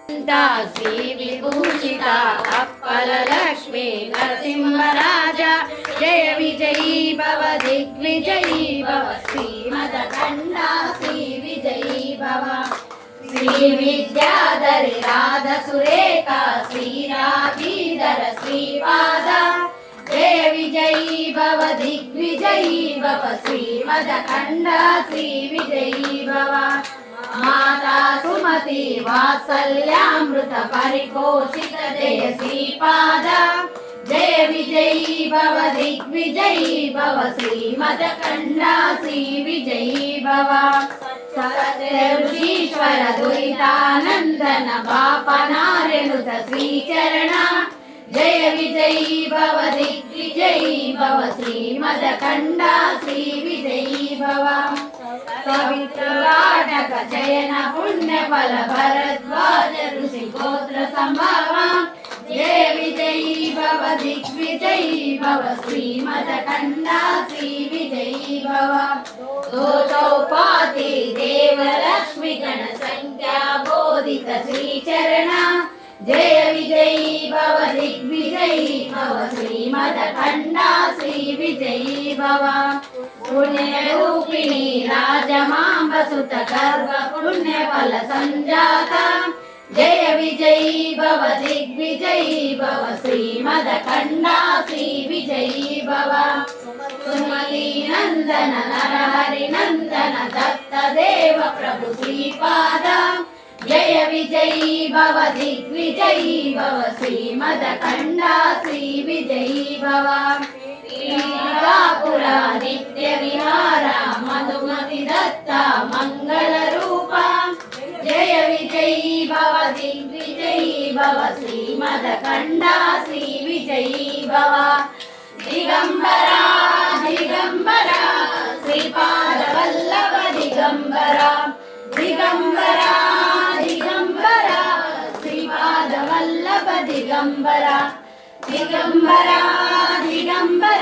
శ్రీ విభూషిత అప్పల లక్ష్మీ నరసింహరాజ జయ విజయీ భవ దిగ్విజయీ భవ శ్రీమదఖండ శ్రీ విజయీ భవ శ్రీ విద్యాధరి రాధ సురేఖ శ్రీరాధీధర శ్రీపాద జయ విజయీ భవ దిగ్విజయీ భవ శ్రీమదఖండ శ్రీ విజయీ భవ माता सुमति वात्सल्यामृत परिपोषित जय श्रीपाद जय विजयी भव दिग्विजयी भव श्रीमदखंड श्री विजयी भव सत्यऋषीश्वर दुरितानंदन बापनार्यनुत श्रीचरण जय विजयी भव दिग्विजयी भव श्रीमदखंड श्री विजयी भव सवितुराटक जयन पुण्य फल भरद्वाज ऋषि गोत्र संभव जय विजयी भव दिग्विजयी भव श्रीमदखंड श्री विजयी भव दो चौपाति देव लक्ष्मी गण संख्या बोधित श्री चरण जय विजयी भव दिग्विजयी भव श्रीमदखंड श्री विजयी भव पुण्यरूपिणी राजमांब सुत गर्भ पुण्य फल संजाता जय विजयी भव दिग्विजयी भव श्रीमदखंड श्री विजयी भव सुमति नंदन नरहरि नंदन दत्त देव प्रभु श्रीपाद जय विजयी भव दिग्विजयी भव श्रीमदखंड श्री विजयी भव ीरापुरा नित्य विहारा मधुमति दत्ता मंगल रूपा जय विजयी भव दिग्विजयी भव श्रीमदखंड श्री विजयी भव दिगंबरा दिगंबरा श्रीपाद वल्लभ दिगंबरा दिगंबरा दिगंबरा श्रीपाद वल्लभ दिगंबरा दिगंबरा दिगंबरा